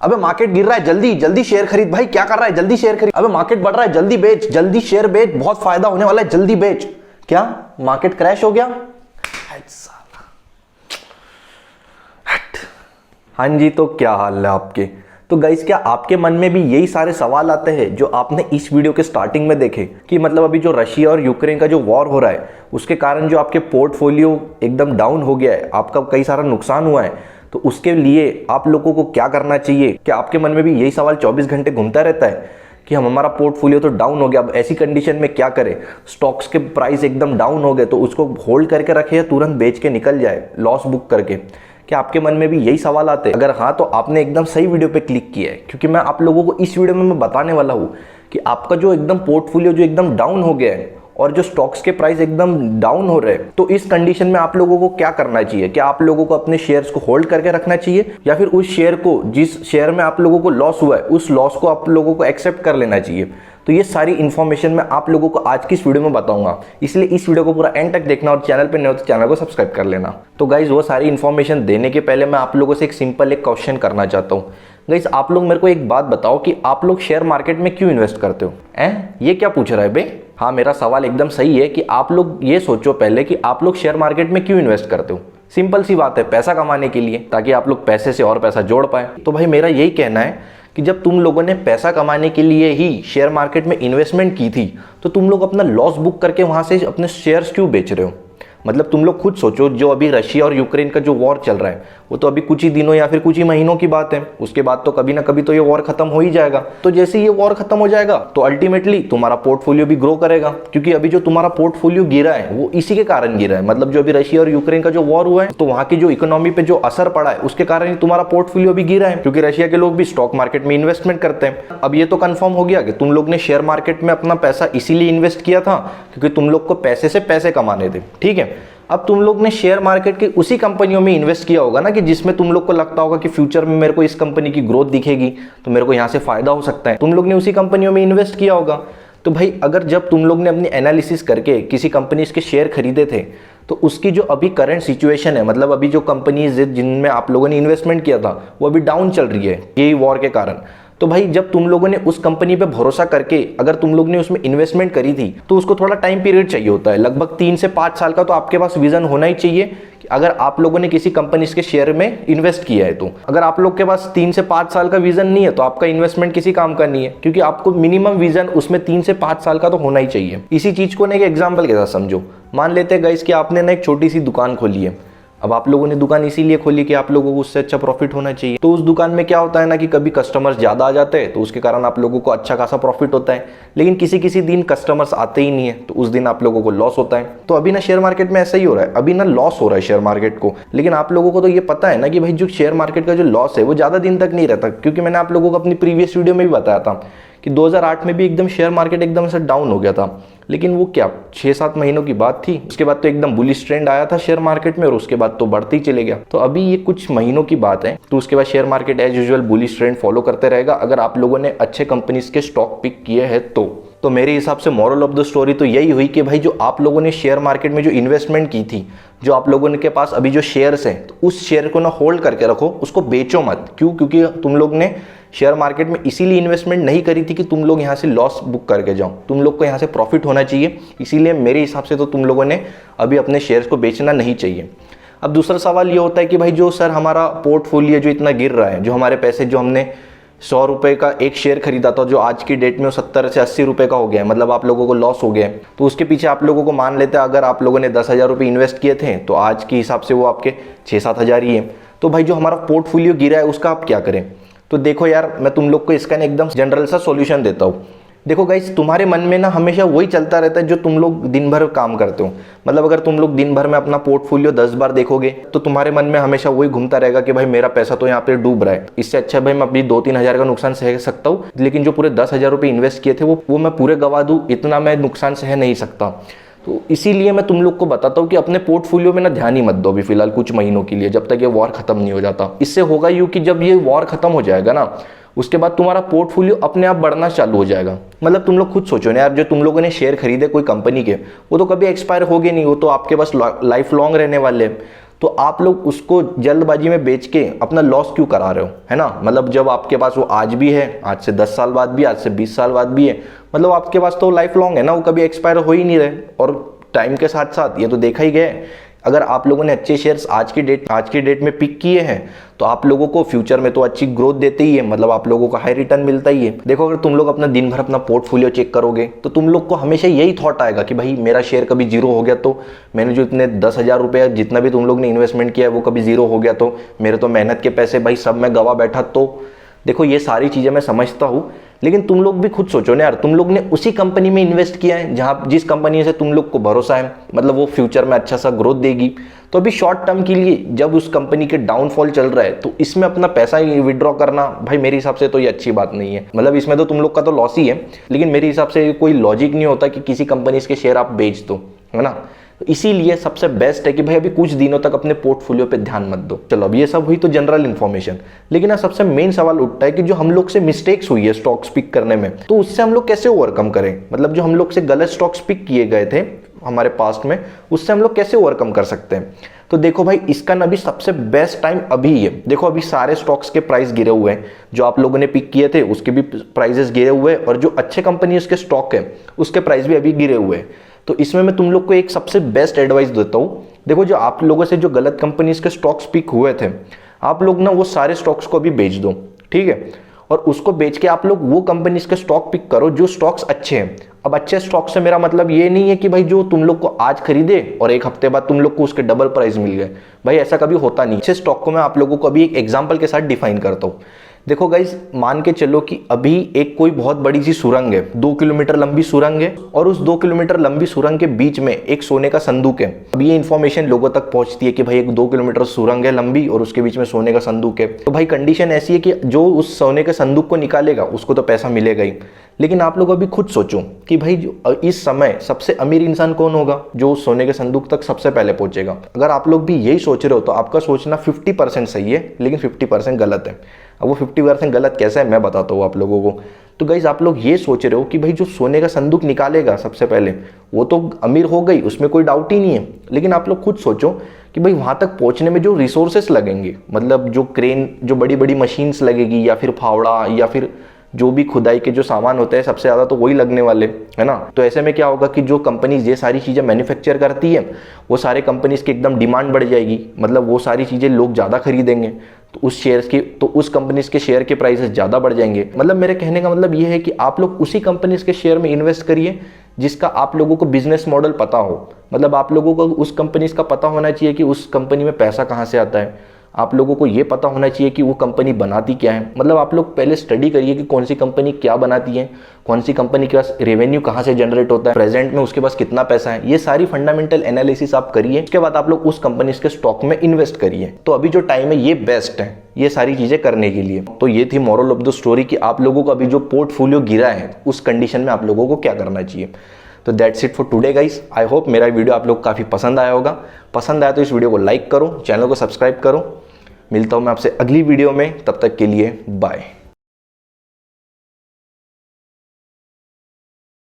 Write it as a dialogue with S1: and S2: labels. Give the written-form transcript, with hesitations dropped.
S1: अबे मार्केट गिर रहा है, जल्दी जल्दी शेयर खरीद भाई, क्या कर रहा है, जल्दी शेयर खरीद। अबे मार्केट बढ़ रहा है, जल्दी बेच, जल्दी शेयर बेच, बहुत फायदा होने वाला है, जल्दी बेच। क्या मार्केट क्रैश हो गया? हाँ जी, तो क्या हाल है आपके? तो गाइस, क्या आपके मन में भी यही सारे सवाल आते हैं जो आपने इस वीडियो के स्टार्टिंग में देखे कि मतलब अभी जो रशिया और यूक्रेन का जो वॉर हो रहा है उसके कारण जो आपके पोर्टफोलियो एकदम डाउन हो गया है, आपका कई सारा नुकसान हुआ है, तो उसके लिए आप लोगों को क्या करना चाहिए? क्या आपके मन में भी यही सवाल 24 घंटे घूमता रहता है कि हमारा पोर्टफोलियो तो डाउन हो गया, अब ऐसी कंडीशन में क्या करें? स्टॉक्स के प्राइस एकदम डाउन हो गए तो उसको होल्ड करके रखे या तुरंत बेच के निकल जाए लॉस बुक करके? क्या आपके मन में भी यही सवाल आते हैं? अगर हाँ, तो आपने एकदम सही वीडियो पे क्लिक किया है, क्योंकि मैं आप लोगों को इस वीडियो में मैं बताने वाला हूँ कि आपका जो एकदम पोर्टफोलियो जो एकदम डाउन हो गया है और जो स्टॉक्स के प्राइस एकदम डाउन हो रहे हैं, तो इस कंडीशन में आप लोगों को क्या करना चाहिए? क्या आप लोगों को अपने शेयर्स को होल्ड करके रखना चाहिए या फिर उस शेयर को, जिस शेयर में आप लोगों को लॉस हुआ है, उस लॉस को आप लोगों को एक्सेप्ट कर लेना चाहिए? तो ये सारी इन्फॉर्मेशन मैं आप लोगों को आज की इस वीडियो में बताऊंगा, इसलिए इस वीडियो को पूरा एंड तक देखना और चैनल पे नए हो तो चैनल को सब्सक्राइब कर लेना। तो गाइज, वो सारी इन्फॉर्मेशन देने के पहले मैं आप लोगों से एक सिंपल एक क्वेश्चन करना चाहता हूँ। गाइज, आप लोग मेरे को एक बात बताओ कि आप लोग शेयर मार्केट में क्यों इन्वेस्ट करते हो? ये क्या पूछ रहा है बे? हाँ, मेरा सवाल एकदम सही है कि आप लोग ये सोचो पहले कि आप लोग शेयर मार्केट में क्यों इन्वेस्ट करते हो। सिंपल सी बात है, पैसा कमाने के लिए, ताकि आप लोग पैसे से और पैसा जोड़ पाए। तो भाई मेरा यही कहना है कि जब तुम लोगों ने पैसा कमाने के लिए ही शेयर मार्केट में इन्वेस्टमेंट की थी, तो तुम लोग अपना लॉस बुक करके वहां से अपने शेयर्स क्यों बेच रहे हो? मतलब तुम लोग खुद सोचो, जो अभी रशिया और यूक्रेन का जो वॉर चल रहा है वो तो अभी कुछ ही दिनों या फिर कुछ ही महीनों की बात है, उसके बाद तो कभी ना कभी तो ये वॉर खत्म हो ही जाएगा। तो जैसे ये वॉर खत्म हो जाएगा तो अल्टीमेटली तुम्हारा पोर्टफोलियो भी ग्रो करेगा, क्योंकि अभी जो तुम्हारा पोर्टफोलियो गिरा है वो इसी के कारण गिरा है। मतलब जो अभी रशिया और यूक्रेन का जो वॉर हुआ है तो वहां की जो इकोनॉमी पे जो असर पड़ा है उसके कारण ही तुम्हारा पोर्टफोलियो भी गिरा है, क्योंकि रशिया के लोग भी स्टॉक मार्केट में इन्वेस्टमेंट करते हैं। अब ये तो कंफर्म हो गया कि तुम लोग ने शेयर मार्केट में अपना पैसा इसीलिए इन्वेस्ट किया था क्योंकि तुम लोग को पैसे से पैसे कमाने थे, ठीक है। अब तुम लोग ने शेयर मार्केट की उसी कंपनियों में इन्वेस्ट किया होगा ना, कि जिसमें तुम लोग को लगता होगा कि फ्यूचर में मेरे को इस कंपनी की ग्रोथ दिखेगी तो मेरे को यहाँ से फायदा हो सकता है, तुम लोग ने उसी कंपनियों में इन्वेस्ट किया होगा। तो भाई, अगर जब तुम लोग ने अपनी एनालिसिस करके किसी कंपनी के शेयर खरीदे थे तो उसकी जो अभी करंट सिचुएशन है, मतलब अभी जो कंपनीज जिनमें आप लोगों ने इन्वेस्टमेंट किया था वो अभी डाउन चल रही है यही वॉर के कारण, तो भाई जब तुम लोगों ने उस कंपनी पे भरोसा करके अगर तुम लोग ने उसमें इन्वेस्टमेंट करी थी तो उसको थोड़ा टाइम पीरियड चाहिए होता है, लगभग 3 से 5 साल का तो आपके पास विजन होना ही चाहिए कि अगर आप लोगों ने किसी कंपनी के शेयर में इन्वेस्ट किया है। तो अगर आप लोग के पास 3 से 5 साल का विजन नहीं है तो आपका इन्वेस्टमेंट किसी काम का नहीं है, क्योंकि आपको मिनिमम विजन उसमें 3 से 5 साल का तो होना ही चाहिए। इसी चीज को ना एक एग्जाम्पल के साथ समझो। मान लेते हैं गाइस कि आपने ना एक छोटी सी दुकान खोली है। अब आप लोगों ने दुकान इसीलिए खोली कि आप लोगों को उससे अच्छा प्रॉफिट होना चाहिए। तो उस दुकान में क्या होता है ना कि कभी कस्टमर्स ज्यादा आ जाते हैं तो उसके कारण आप लोगों को अच्छा खासा प्रॉफिट होता है, लेकिन किसी किसी दिन कस्टमर्स आते ही नहीं है तो उस दिन आप लोगों को लॉस होता है। तो अभी ना शेयर मार्केट में ऐसा ही हो रहा है, अभी ना लॉस हो रहा है शेयर मार्केट को। लेकिन आप लोगों को तो ये पता है ना कि भाई जो शेयर मार्केट का जो लॉस है वो ज्यादा दिन तक नहीं रहता, क्योंकि मैंने आप लोगों को अपनी प्रीवियस वीडियो में भी बताया था कि 2008 में भी एकदम शेयर मार्केट एकदम से डाउन हो गया था, लेकिन वो क्या 6-7 महीनों की बात थी। उसके बाद तो एकदम बुलिश ट्रेंड आया था शेयर मार्केट में और उसके बाद तो बढ़ते ही चले गया। तो अभी ये कुछ महीनों की बात है, तो उसके बाद share market as usual bullish trend follow करते रहेगा अगर आप लोगों ने अच्छे कंपनीज के स्टॉक पिक किए हैं तो मेरे हिसाब से मॉरल ऑफ द स्टोरी तो यही हुई कि भाई जो आप लोगों ने शेयर मार्केट में जो इन्वेस्टमेंट की थी, जो आप लोगों के पास अभी जो शेयर्स हैं, तो उस शेयर को ना होल्ड करके रखो, उसको बेचो मत। क्यों? क्योंकि तुम लोग ने शेयर मार्केट में इसीलिए इन्वेस्टमेंट नहीं करी थी कि तुम लोग यहाँ से लॉस बुक करके जाओ, तुम लोग को यहाँ से प्रॉफिट होना चाहिए। इसीलिए मेरे हिसाब से तो तुम लोगों ने अभी अपने शेयर्स को बेचना नहीं चाहिए। अब दूसरा सवाल ये होता है कि भाई जो सर हमारा पोर्टफोलियो जो इतना गिर रहा है, जो हमारे पैसे जो हमने 100 रुपये का एक शेयर खरीदा था जो आज की डेट में 70 से 80 रुपये का हो गया है, मतलब आप लोगों को लॉस हो गया है। तो उसके पीछे आप लोगों को मान लेते हैं अगर आप लोगों ने 10,000 रुपये इन्वेस्ट किए थे तो आज के हिसाब से वो आपके 6-7 हज़ार ही है। तो भाई जो हमारा पोर्टफोलियो गिरा है उसका आप क्या करें? तो देखो यार, मैं तुम लोग को इसका ना एकदम जनरल सा सॉल्यूशन देता हूँ। देखो गाइस, तुम्हारे मन में ना हमेशा वही चलता रहता है जो तुम लोग दिन भर काम करते हो। मतलब अगर तुम लोग दिन भर में अपना पोर्टफोलियो 10 बार देखोगे तो तुम्हारे मन में हमेशा वही घूमता रहेगा कि भाई मेरा पैसा तो यहाँ पे डूब रहा है, इससे अच्छा भाई मैं अभी 2-3 हज़ार का नुकसान सह सकता हूँ, लेकिन जो पूरे 10,000 रुपये इन्वेस्ट किए थे वो मैं पूरे गवा दूँ, इतना मैं नुकसान सह नहीं सकता। तो इसीलिए मैं तुम लोग को बताता हूँ कि अपने पोर्टफोलियो में ना ध्यान ही मत दो अभी फिलहाल कुछ महीनों के लिए, जब तक ये वॉर खत्म नहीं हो जाता। इससे होगा यूँ कि जब ये वॉर खत्म हो जाएगा ना, उसके बाद तुम्हारा पोर्टफोलियो अपने आप बढ़ना चालू हो जाएगा। मतलब तुम लोग खुद सोचो ना यार, जो तुम लोगों ने शेयर खरीदे कोई कंपनी के, वो तो कभी एक्सपायर होगे नहीं, वो तो आपके पास लाइफ लॉन्ग रहने वाले। तो आप लोग उसको जल्दबाजी में बेच के अपना लॉस क्यों करा रहे हो, है ना। मतलब जब आपके पास वो आज भी है, आज से 10 साल बाद भी, आज से 20 साल बाद भी है, मतलब आपके पास तो लाइफ लॉन्ग है ना, वो कभी एक्सपायर हो ही नहीं रहे। और टाइम के साथ साथ ये तो देखा ही गया है, अगर आप लोगों ने अच्छे शेयर्स आज की डेट में पिक किए हैं तो आप लोगों को फ्यूचर में तो अच्छी ग्रोथ देते ही है, मतलब आप लोगों को हाई रिटर्न मिलता ही है। देखो अगर तुम लोग अपना दिन भर अपना पोर्टफोलियो चेक करोगे तो तुम लोग को हमेशा यही थॉट आएगा कि भाई मेरा शेयर कभी जीरो हो गया तो, मैंने जो इतने 10,000 रुपये जितना भी तुम लोग ने इन्वेस्टमेंट किया है वो कभी जीरो हो गया तो, मेरे तो मेहनत के पैसे भाई सब मैं गवा बैठा तो। देखो ये सारी चीज़ें मैं समझता हूँ, लेकिन तुम लोग भी खुद सोचो ना यार, तुम लोग ने उसी कंपनी में इन्वेस्ट किया है जिस कंपनी से तुम लोग को भरोसा है, मतलब वो फ्यूचर में अच्छा सा ग्रोथ देगी। तो अभी शॉर्ट टर्म के लिए जब उस कंपनी के डाउनफॉल चल रहा है तो इसमें अपना पैसा विड्रॉ करना भाई मेरे हिसाब से तो ये अच्छी बात नहीं है। मतलब इसमें तो तुम लोग का तो लॉस ही है, लेकिन मेरे हिसाब से कोई लॉजिक नहीं होता कि किसी कंपनी के शेयर आप बेच दो, है ना। तो इसीलिए सबसे बेस्ट है कि भाई अभी कुछ दिनों तक अपने पोर्टफोलियो पे ध्यान मत दो। चलो अब ये सब हुई तो जनरल इन्फॉर्मेशन, लेकिन ना सबसे मेन सवाल उठता है कि जो हम लोग से मिस्टेक्स हुई है स्टॉक्स पिक करने में, तो उससे हम लोग कैसे ओवरकम करें। मतलब जो हम लोग से गलत स्टॉक्स पिक किए गए थे हमारे पास्ट में, उससे हम लोग कैसे ओवरकम कर सकते हैं। तो देखो भाई इसका ना अभी सबसे बेस्ट टाइम अभी है। देखो अभी सारे स्टॉक्स के प्राइस गिरे हुए हैं, जो आप लोगों ने पिक किए थे उसके भी प्राइसेस गिरे हुए हैं, और जो अच्छे कंपनी के स्टॉक है उसके प्राइस भी अभी गिरे हुए हैं। तो इसमें मैं तुम लोग को एक सबसे बेस्ट एडवाइस देता हूँ। देखो जो आप लोगों से जो गलत कंपनीज के स्टॉक्स पिक हुए थे, आप लोग ना वो सारे स्टॉक्स को अभी बेच दो, ठीक है। और उसको बेच के आप लोग वो कंपनीज के स्टॉक पिक करो जो स्टॉक्स अच्छे हैं। अब अच्छे स्टॉक से मेरा मतलब ये नहीं है कि भाई जो तुम लोग को आज खरीदे और एक हफ्ते बाद तुम लोग को उसके डबल प्राइस मिल गए, भाई ऐसा कभी होता नहीं। अच्छे स्टॉक को मैं आप लोगों को अभी एक एग्जांपल के साथ डिफाइन करता हूँ। देखो गाइज, मान के चलो कि अभी एक कोई बहुत बड़ी सी सुरंग है, 2 किलोमीटर लंबी सुरंग है, और उस 2 किलोमीटर लंबी सुरंग के बीच में एक सोने का संदूक है। अब ये इन्फॉर्मेशन लोगों तक पहुंचती है कि भाई एक 2 किलोमीटर सुरंग है लंबी और उसके बीच में सोने का संदूक है। तो भाई कंडीशन ऐसी है कि जो उस सोने के संदूक को निकालेगा उसको तो पैसा मिलेगा ही। लेकिन आप लोग अभी खुद सोचो कि भाई इस समय सबसे अमीर इंसान कौन होगा, जो उस सोने के संदूक तक सबसे पहले पहुंचेगा। अगर आप लोग भी यही सोच रहे हो तो आपका सोचना 50% सही है, लेकिन 50% गलत है। अब वो 50% गलत कैसा है मैं बताता हूँ आप लोगों को। तो गाइज आप लोग ये सोच रहे हो कि भाई जो सोने का संदूक निकालेगा सबसे पहले वो तो अमीर हो गई, उसमें कोई डाउट ही नहीं है। लेकिन आप लोग खुद सोचो कि भाई वहाँ तक पहुँचने में जो रिसोर्सेस लगेंगे, मतलब जो क्रेन, जो बड़ी बड़ी मशीन्स लगेगी, या फिर फावड़ा, या फिर जो भी खुदाई के जो सामान होते हैं सबसे ज़्यादा तो वही लगने वाले, है ना। तो ऐसे में क्या होगा कि जो कंपनीज ये सारी चीज़ें मैन्युफैक्चर करती है वो सारे कंपनीज की एकदम डिमांड बढ़ जाएगी, मतलब वो सारी चीज़ें लोग ज़्यादा खरीदेंगे, तो उस कंपनीज के शेयर के प्राइसेस ज़्यादा बढ़ जाएंगे। मतलब मेरे कहने का मतलब ये है कि आप लोग उसी कंपनीज के शेयर में इन्वेस्ट करिए जिसका आप लोगों को बिजनेस मॉडल पता हो। मतलब आप लोगों को उस कंपनीज का पता होना चाहिए कि उस कंपनी में पैसा कहाँ से आता है, आप लोगों को ये पता होना चाहिए कि वो कंपनी बनाती क्या है। मतलब आप लोग पहले स्टडी करिए कि कौन सी कंपनी क्या बनाती है, कौन सी कंपनी के पास रेवेन्यू कहाँ से जनरेट होता है, प्रेजेंट में उसके पास कितना पैसा है। ये सारी फंडामेंटल एनालिसिस आप करिए, उसके बाद आप लोग उस कंपनी के स्टॉक में इन्वेस्ट करिए। तो अभी जो टाइम है ये बेस्ट है ये सारी चीजें करने के लिए। तो ये थी मोरल ऑफ द स्टोरी कि आप लोगों को अभी जो पोर्टफोलियो गिरा है उस कंडीशन में आप लोगों को क्या करना चाहिए। तो that's it for today guys. I hope मेरा वीडियो आप लोग काफ़ी पसंद आया होगा। पसंद आया तो इस वीडियो को लाइक करो, चैनल को सब्सक्राइब करो। मिलता हूँ मैं आपसे अगली वीडियो में, तब तक के लिए बाय।